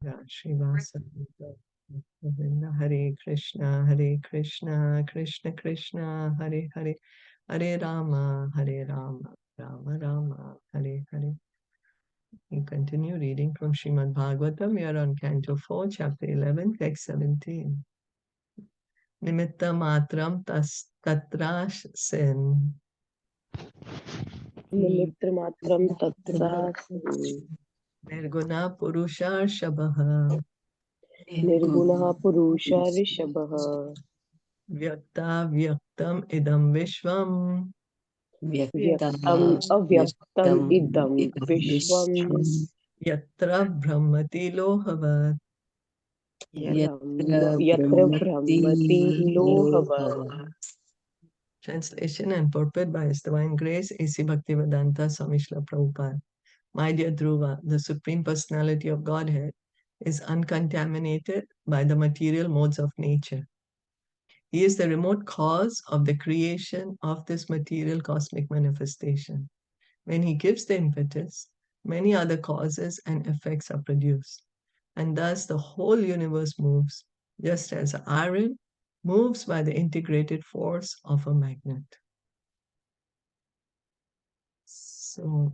Srivasanta Govinda. Hare Krishna, Krishna Krishna, Hare Hare, Hare Rama, Rama Rama, Hare Hare. We continue reading from Srimad Bhagavatam. We are on Canto 4, Chapter 11, Text 17. Nimitta matram tatra sen. Nimitra matram tatra Nirguna purusha shabaha. nirguna purusha rishabha Vyakta vyaktam idam vishvam. vyaktam avyaktam idam vishwam Yatra brahmati lohavat. yatra brahmati lohava. Translation and purport by His Divine Grace A.C. Bhaktivedanta Swami Srila Prabhupada. My dear Dhruva, the Supreme Personality of Godhead is uncontaminated by the material modes of nature. He is the remote cause of the creation of this material cosmic manifestation. When He gives the impetus, many other causes and effects are produced. And thus the whole universe moves, just as iron moves by the integrated force of a magnet. So,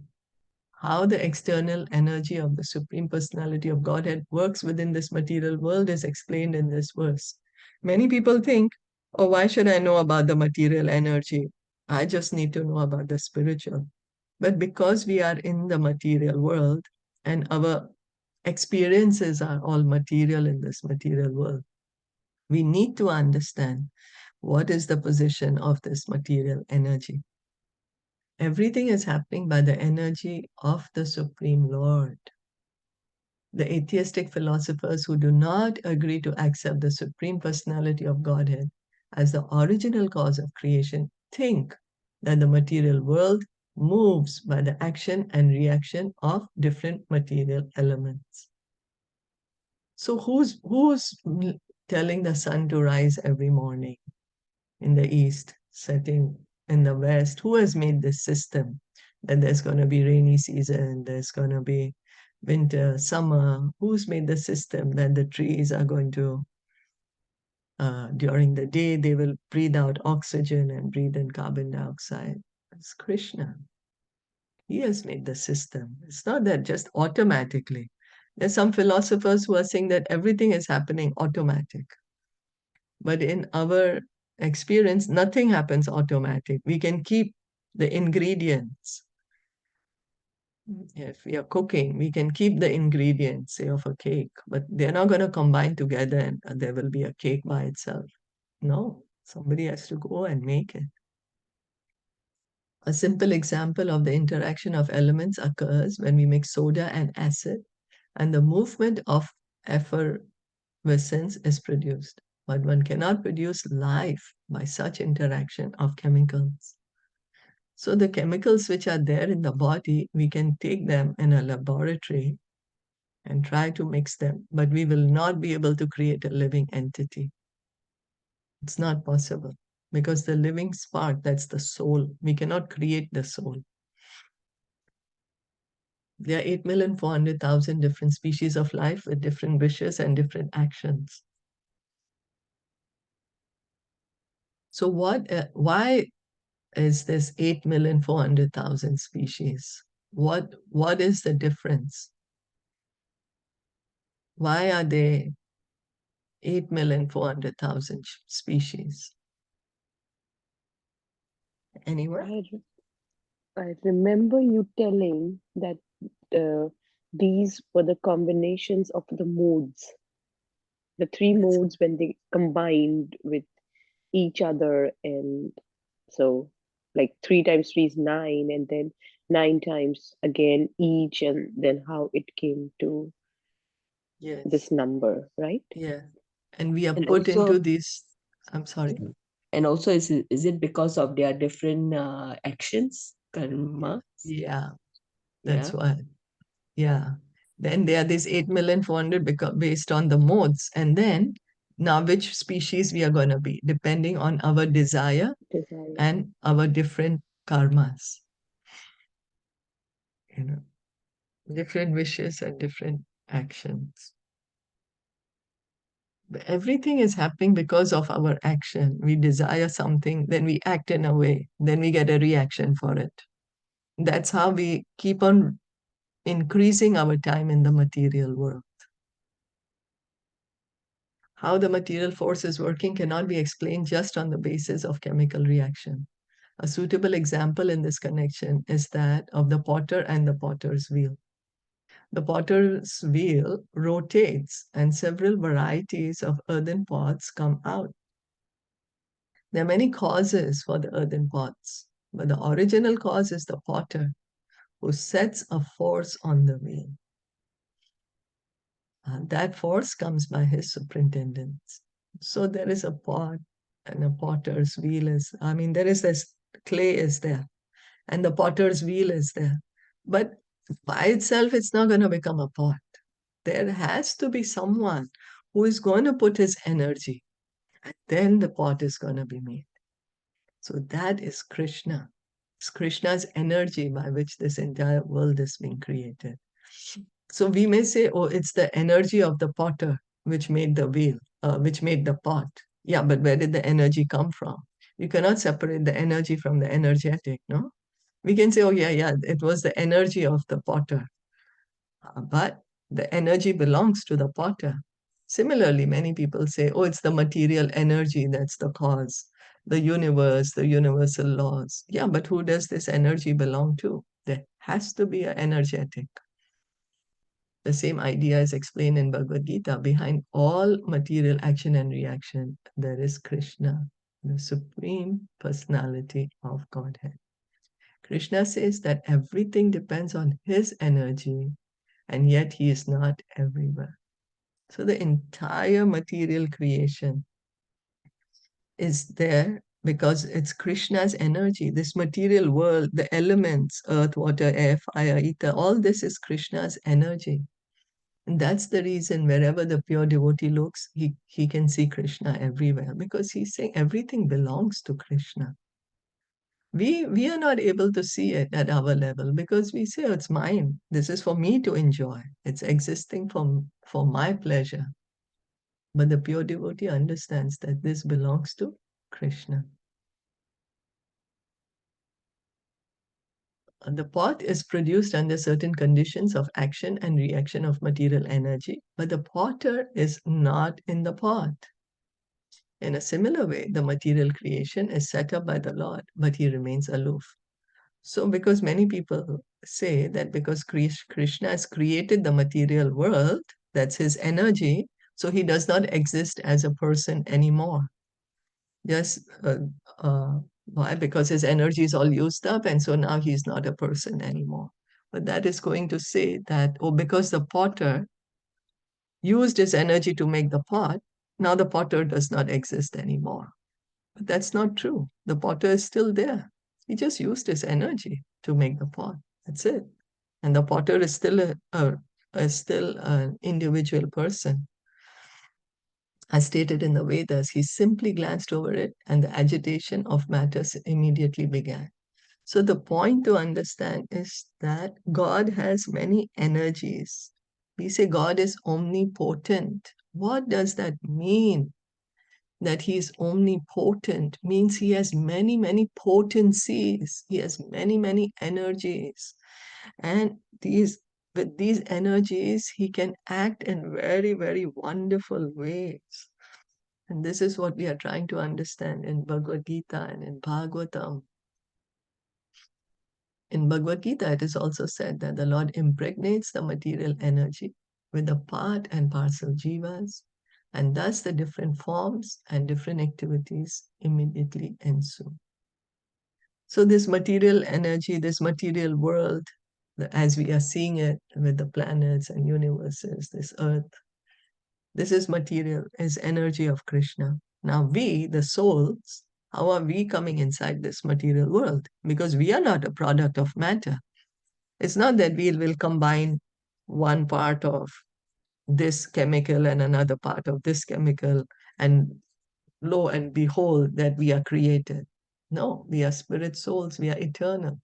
how the external energy of the Supreme Personality of Godhead works within this material world is explained in this verse. Many people think, oh, why should I know about the material energy? I just need to know about the spiritual. But because we are in the material world and our experiences are all material in this material world, we need to understand what is the position of this material energy. Everything is happening by the energy of the Supreme Lord. The atheistic philosophers who do not agree to accept the Supreme Personality of Godhead as the original cause of creation think that the material world moves by the action and reaction of different material elements. So who's telling the sun to rise every morning in the east, setting in the west? Who has made this system that there's going to be rainy season, there's going to be winter, summer? Who's made the system that the trees are going to, during the day, they will breathe out oxygen and breathe in carbon dioxide? It's Krishna. He has made the system. It's not that just automatically. There's some philosophers who are saying that everything is happening automatic. But in our experience, nothing happens automatic. We can keep the ingredients. If we are cooking, we can keep the ingredients, say, of a cake, but they're not going to combine together and there will be a cake by itself. No, somebody has to go and make it. A simple example of the interaction of elements occurs when we mix soda and acid, and the movement of effervescence is produced. But one cannot produce life by such interaction of chemicals. So the chemicals which are there in the body, we can take them in a laboratory and try to mix them, but we will not be able to create a living entity. It's not possible because the living spark, that's the soul. We cannot create the soul. There are 8,400,000 different species of life with different wishes and different actions. So why is this 8,400,000 species? What is the difference? Why are there 8,400,000 species? Anyone? I remember you telling that these were the combinations of the modes, the three modes when they combined with each other, and so like 3 times 3 is 9, and then 9 times again each, and then how it came to this number, right? Yeah. And we are And put also- into these, I'm sorry. And also, is it because of their different actions, karma? Yeah, that's why. Yeah. Then there are these 8,400,000 based on the modes. And then now which species we are going to be, depending on our desire and our different karmas. You know, different wishes and different actions. Everything is happening because of our action. We desire something, then we act in a way, then we get a reaction for it. That's how we keep on increasing our time in the material world. How the material force is working cannot be explained just on the basis of chemical reaction. A suitable example in this connection is that of the potter and the potter's wheel. The potter's wheel rotates and several varieties of earthen pots come out. There are many causes for the earthen pots, but the original cause is the potter who sets a force on the wheel. That force comes by his superintendence. So there is a pot and a potter's wheel there is this clay is there and the potter's wheel is there. But by itself, it's not going to become a pot. There has to be someone who is going to put his energy, and then the pot is going to be made. So that is Krishna. It's Krishna's energy by which this entire world is being created. So we may say, oh, it's the energy of the potter which made the wheel, which made the pot. Yeah, but where did the energy come from? You cannot separate the energy from the energetic, no? We can say, oh, yeah, it was the energy of the potter. But the energy belongs to the potter. Similarly, many people say, oh, it's the material energy that's the cause, the universe, the universal laws. Yeah, but who does this energy belong to? There has to be an energetic. The same idea is explained in Bhagavad Gita. Behind all material action and reaction, there is Krishna, the Supreme Personality of Godhead. Krishna says that everything depends on his energy, and yet he is not everywhere. So the entire material creation is there because it's Krishna's energy. This material world, the elements, earth, water, air, fire, ether, all this is Krishna's energy. And that's the reason wherever the pure devotee looks, he can see Krishna everywhere because he's saying everything belongs to Krishna. We are not able to see it at our level because we say, oh, it's mine. This is for me to enjoy. It's existing for my pleasure. But the pure devotee understands that this belongs to Krishna. The pot is produced under certain conditions of action and reaction of material energy, but the potter is not in the pot. In a similar way, the material creation is set up by the Lord, but he remains aloof. So, because many people say that because Krishna has created the material world, that's his energy, so he does not exist as a person anymore. Just why? Because his energy is all used up, and so now he's not a person anymore. But that is going to say that, oh, because the potter used his energy to make the pot, now the potter does not exist anymore. But that's not true. The potter is still there. He just used his energy to make the pot. That's it. And the potter is still still an individual person. As stated in the Vedas, he simply glanced over it and the agitation of matters immediately began. So the point to understand is that God has many energies. We say God is omnipotent. What does that mean? That he is omnipotent means he has many, many potencies. He has many, many energies. And with these energies, he can act in very, very wonderful ways. And this is what we are trying to understand in Bhagavad Gita and in Bhagavatam. In Bhagavad Gita, it is also said that the Lord impregnates the material energy with the part and parcel jivas, and thus the different forms and different activities immediately ensue. So this material energy, this material world, as we are seeing it with the planets and universes, this earth, this is material, is energy of Krishna. Now we, the souls, how are we coming inside this material world? Because we are not a product of matter. It's not that we will combine one part of this chemical and another part of this chemical, and lo and behold, that we are created. No, we are spirit souls, we are eternal.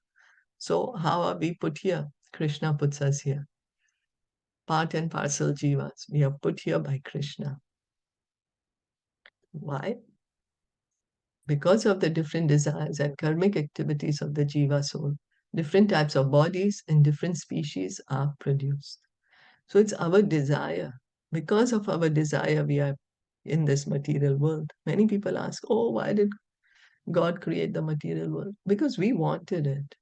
So how are we put here? Krishna puts us here. Part and parcel jivas, we are put here by Krishna. Why? Because of the different desires and karmic activities of the jiva soul, different types of bodies in different species are produced. So it's our desire. Because of our desire, we are in this material world. Many people ask, oh, why did God create the material world? Because we wanted it.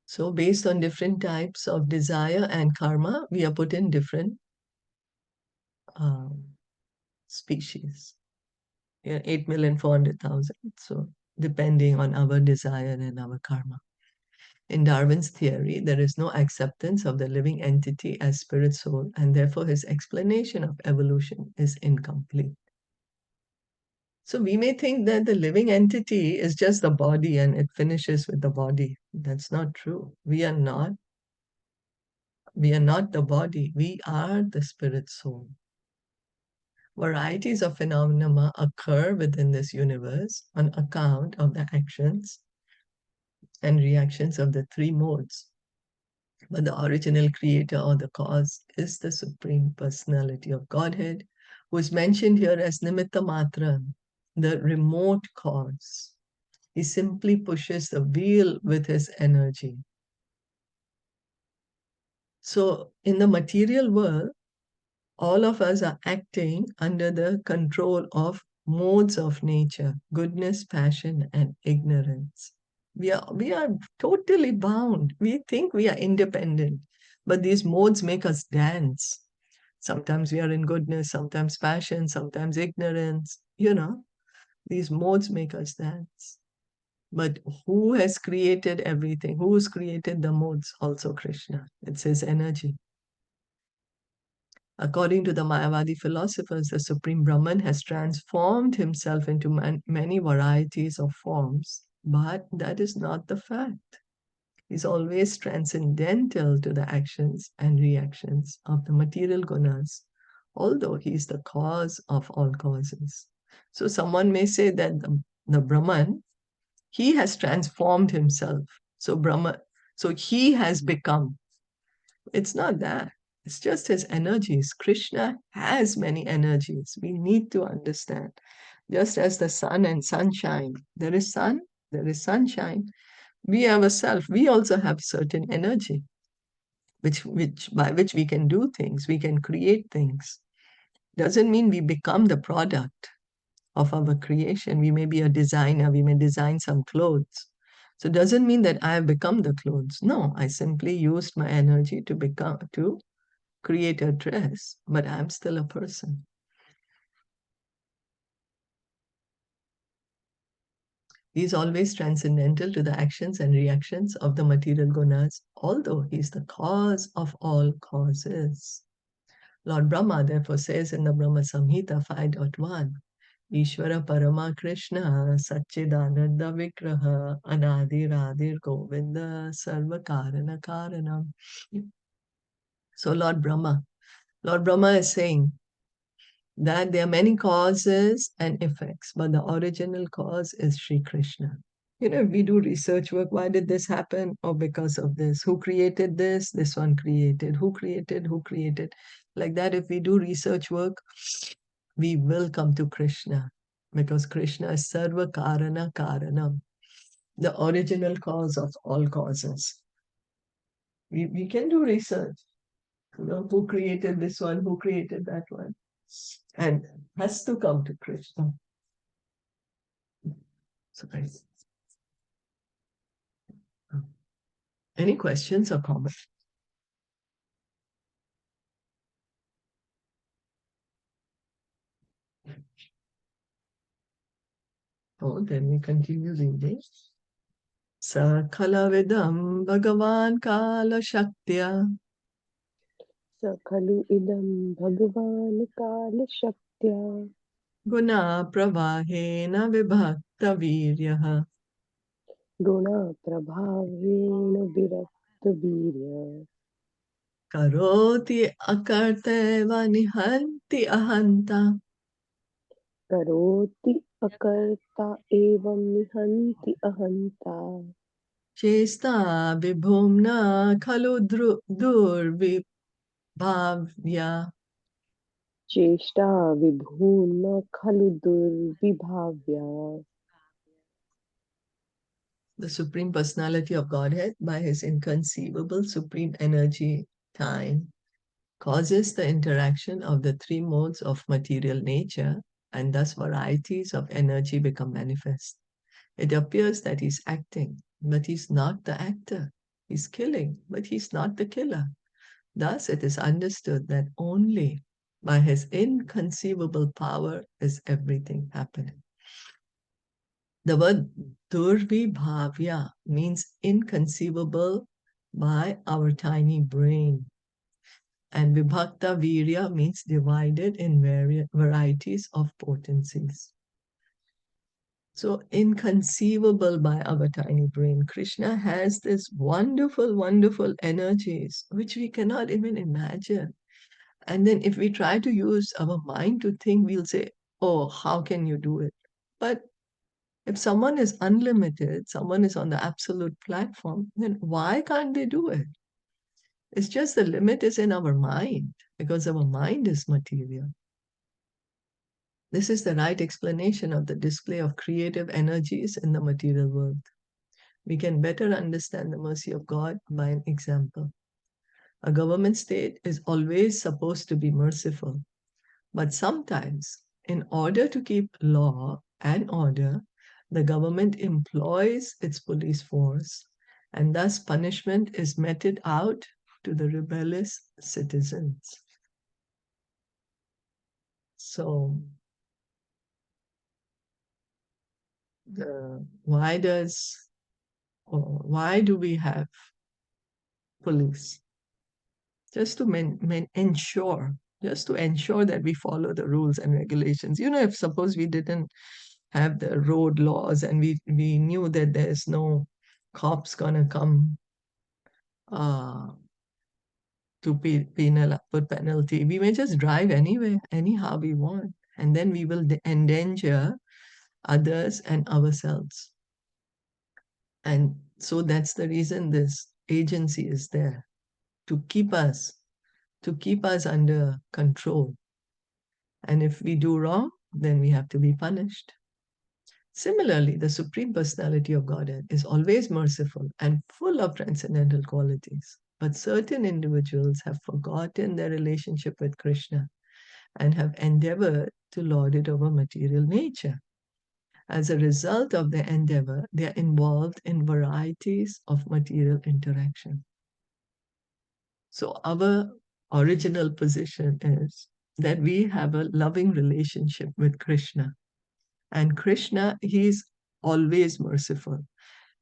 So based on different types of desire and karma, we are put in different um, species. Yeah, 8,400,000. So depending on our desire and our karma. In Darwin's theory, there is no acceptance of the living entity as spirit soul, and therefore his explanation of evolution is incomplete. So we may think that the living entity is just the body and it finishes with the body. That's not true. We are not the body. We are the spirit soul. Varieties of phenomena occur within this universe on account of the actions and reactions of the three modes. But the original creator or the cause is the Supreme Personality of Godhead, who is mentioned here as Nimitta Matra, the remote cause. He simply pushes the wheel with his energy. So in the material world, all of us are acting under the control of modes of nature, goodness, passion, and ignorance. We are totally bound. We think we are independent, but these modes make us dance. Sometimes we are in goodness, sometimes passion, sometimes ignorance. These modes make us dance. But who has created everything? Who's created the modes? Also Krishna. It's his energy. According to the Mayavadi philosophers, the Supreme Brahman has transformed himself into many varieties of forms, but that is not the fact. He's always transcendental to the actions and reactions of the material gunas, although he is the cause of all causes. So someone may say that the Brahman, he has transformed himself. So he has become. It's not that. It's just his energies. Krishna has many energies. We need to understand. Just as the sun and sunshine, there is sun, there is sunshine. We ourselves, we also have certain energy, by which we can do things, we can create things. Doesn't mean we become the product of our creation. We may be a designer, we may design some clothes. So it doesn't mean that I have become the clothes. No, I simply used my energy to create a dress, but I'm still a person. He is always transcendental to the actions and reactions of the material gunas, although he is the cause of all causes. Lord Brahma therefore says in the Brahma Samhita 5.1, Ishvara Parama Krishna Satchidananda Vigraha Anadi Radhir Govinda Sarva Karana Karanam. So Lord Brahma is saying that there are many causes and effects, but the original cause is Sri Krishna. If we do research work, why did this happen? Or because of this. Who created this? This one created. Who created? Who created? Like that, if we do research work, we will come to Krishna, because Krishna is Sarva Karana Karanam, the original cause of all causes. We can do research. Who created this one? Who created that one? And has to come to Krishna. So, any questions or comments? Oh, then we continue reading. Sakalavidam Bhagavan Kala Shaktya Sakhalu idam Bhagavan Kala Shaktya Guna Pravahena Vibhakta Viryaha Guna Prabhavena Virakta Virya Karoti Akarteva Nihanti Ahanta Karoti Akarta Evam Nihanti Ahanta Chesta Vibhumna Khalu Durvibhavya. Cheshta vibhuna khalu durvibhavya. The Supreme Personality of Godhead, by his inconceivable supreme energy, time, causes the interaction of the three modes of material nature, and thus varieties of energy become manifest. It appears that he's acting, but he's not the actor. He's killing, but he's not the killer. Thus, it is understood that only by his inconceivable power is everything happening. The word Durvibhavya means inconceivable by our tiny brain. And Vibhakta Virya means divided in varieties of potencies. So inconceivable by our tiny brain. Krishna has this wonderful, wonderful energies which we cannot even imagine. And then if we try to use our mind to think, we'll say, oh, how can you do it? But if someone is unlimited, someone is on the absolute platform, then why can't they do it? It's just the limit is in our mind because our mind is material. This is the right explanation of the display of creative energies in the material world. We can better understand the mercy of God by an example. A government state is always supposed to be merciful, but sometimes, in order to keep law and order, the government employs its police force, and thus punishment is meted out to the rebellious citizens. So, why do we have police? Just to ensure that we follow the rules and regulations. If suppose we didn't have the road laws and we knew that there's no cops gonna come to put penalty, we may just drive anyway, anyhow we want, and then we will endanger others and ourselves. And so that's the reason this agency is there, to keep us under control. And if we do wrong, then we have to be punished. Similarly, the Supreme Personality of Godhead is always merciful and full of transcendental qualities. But certain individuals have forgotten their relationship with Krishna and have endeavored to lord it over material nature. As a result of their endeavor, they are involved in varieties of material interaction. So our original position is that we have a loving relationship with Krishna. And Krishna, he's always merciful.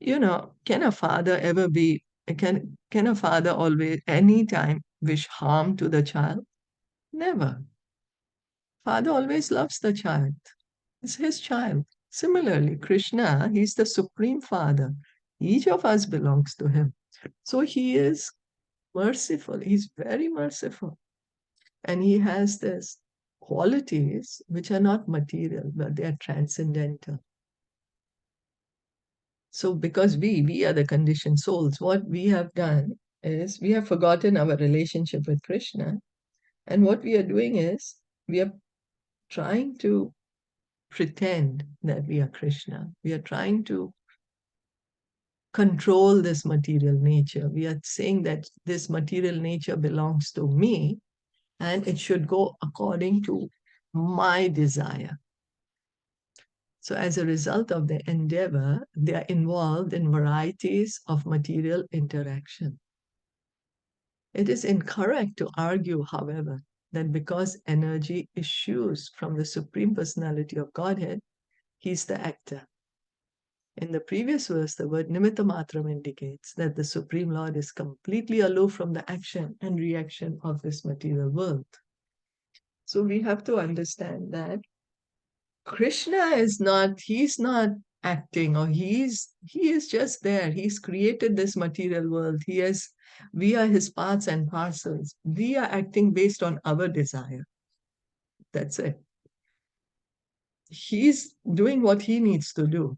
Can a father ever be, can a father always, anytime, wish harm to the child? Never. Father always loves the child. It's his child. Similarly, Krishna, he's the Supreme Father. Each of us belongs to him. So he is merciful. He's very merciful. And he has these qualities which are not material, but they are transcendental. So because we are the conditioned souls, what we have done is we have forgotten our relationship with Krishna. And what we are doing is we are trying to pretend that we are Krishna. We are trying to control this material nature. We are saying that this material nature belongs to me and it should go according to my desire. So as a result of their endeavor, they are involved in varieties of material interaction. It is incorrect to argue, however, that because energy issues from the Supreme Personality of Godhead, he's the actor. In the previous verse, the word nimitta matram indicates that the Supreme Lord is completely aloof from the action and reaction of this material world. So we have to understand that Krishna he's not acting, or he is just there. He's created this material world. We are his parts and parcels. We are acting based on our desire. That's it. He's doing what he needs to do.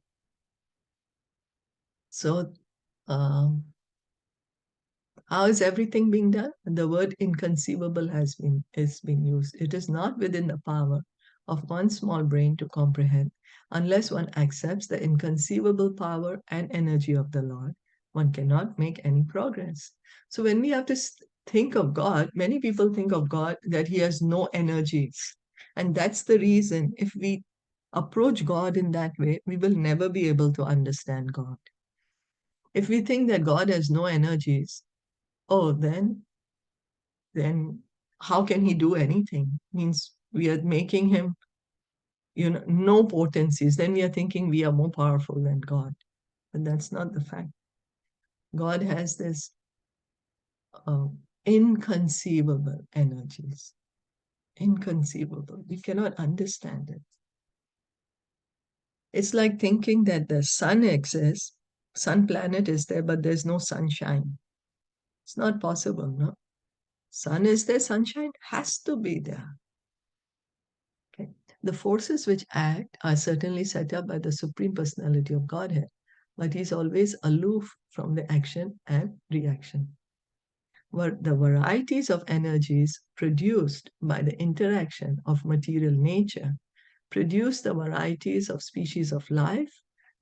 So How is everything being done? The word inconceivable is being used. It is not within the power of one small brain to comprehend. Unless one accepts the inconceivable power and energy of the Lord, one cannot make any progress. So when we have to think of God, many people think of God that he has no energies. And that's the reason if we approach God in that way, we will never be able to understand God. If we think that God has no energies, oh, then how can he do anything? Means we are making him, no potencies. Then we are thinking we are more powerful than God. But that's not the fact. God has this inconceivable energies. Inconceivable. We cannot understand it. It's like thinking that the sun exists, sun planet is there, but there's no sunshine. It's not possible, no? Sun is there, sunshine has to be there. Okay. The forces which act are certainly set up by the Supreme Personality of Godhead, but he's always aloof from the action and reaction. The varieties of energies produced by the interaction of material nature produce the varieties of species of life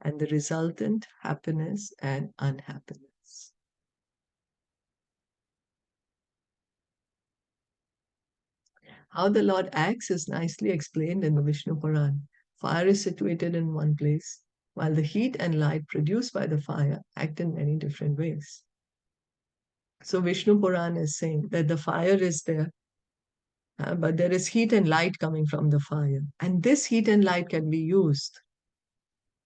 and the resultant happiness and unhappiness. How the Lord acts is nicely explained in the Vishnu Puran. Fire is situated in one place, while the heat and light produced by the fire act in many different ways. So Vishnu Puran is saying that the fire is there, but there is heat and light coming from the fire. And this heat and light can be used,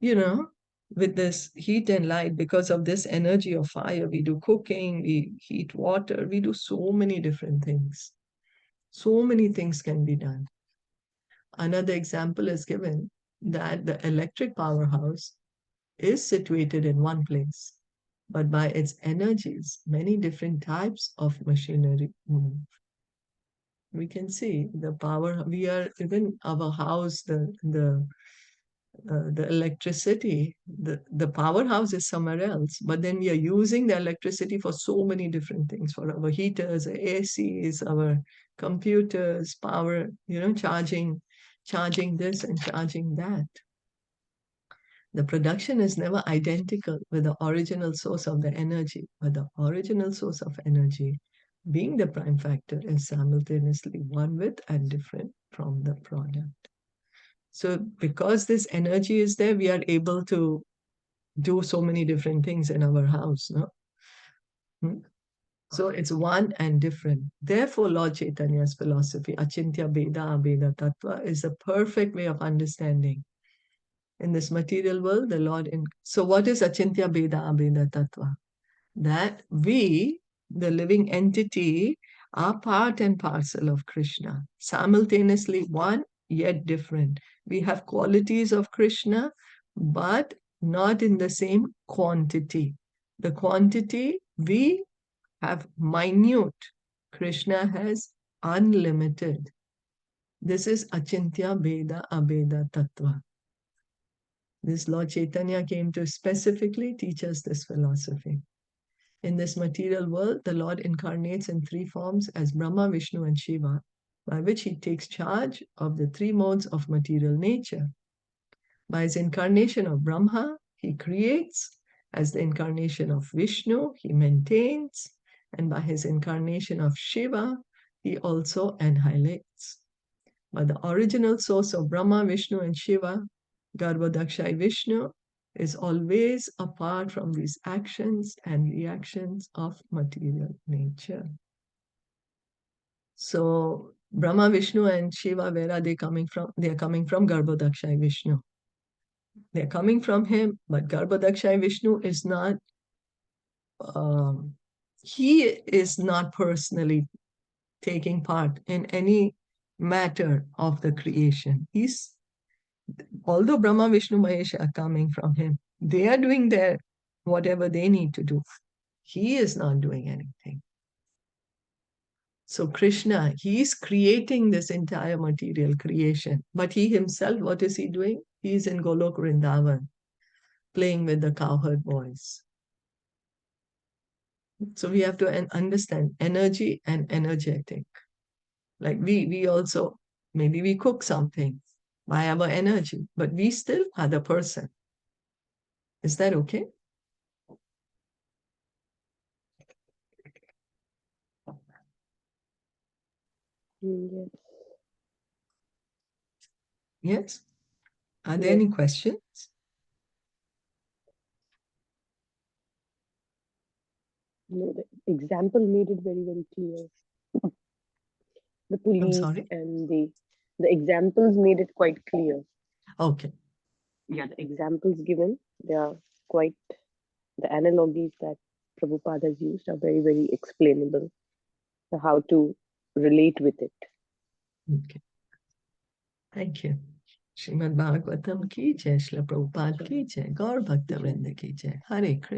with this heat and light. Because of this energy of fire, we do cooking, we heat water, we do so many different things. So many things can be done. Another example is given that the electric powerhouse is situated in one place, but by its energies, many different types of machinery move. We can see the power. We are even our house, the electricity, the powerhouse is somewhere else, but then we are using the electricity for so many different things, for our heaters, our ACs, our computers, power, charging this and charging that. The production is never identical with the original source of the energy, but the original source of energy, being the prime factor, is simultaneously one with and different from the product. So because this energy is there, we are able to do so many different things in our house, no? So it's one and different. Therefore, Lord Chaitanya's philosophy, Achintya Bheda Abheda Tattva, is a perfect way of understanding. In this material world, the Lord... So what is Achintya Bheda Abheda Tattva? That we, the living entity, are part and parcel of Krishna, simultaneously one yet different. We have qualities of Krishna, but not in the same quantity. The quantity we have minute. Krishna has unlimited. This is Achintya Bheda Abheda Tattva. This Lord Chaitanya came to specifically teach us this philosophy. In this material world, the Lord incarnates in three forms as Brahma, Vishnu, and Shiva, by which he takes charge of the three modes of material nature. By his incarnation of Brahma, he creates. As the incarnation of Vishnu, he maintains. And by his incarnation of Shiva, he also annihilates. But the original source of Brahma, Vishnu, and Shiva, Garbhodakshai Vishnu, is always apart from these actions and reactions of material nature. So Brahma, Vishnu, and Shiva, where are they coming from? They are coming from Garbhodakshai Vishnu. They are coming from him, but Garbhodakshai Vishnu is not, he is not personally taking part in any matter of the creation. Although Brahma, Vishnu, Mahesh are coming from him, they are doing their whatever they need to do. He is not doing anything. So Krishna, he is creating this entire material creation. But he himself, what is he doing? He is in Golok Vrindavan, playing with the cowherd boys. So we have to understand energy and energetic. Like we also, maybe we cook something by our energy, but we still are the person. Is that okay? Yes. Yes? Are there Yes. any questions? No, the example made it very, very clear. The I'm police sorry? and the examples made it quite clear. Okay. Yeah, the examples given, they are quite, the analogies that Prabhupada has used are very, very explainable. So how to relate with it. Okay. Thank you. Srimad Bhagavatam ki jai, Srila Prabhupada ki jai, Gaur Bhakta Vrinda ki jai. Hare Krishna.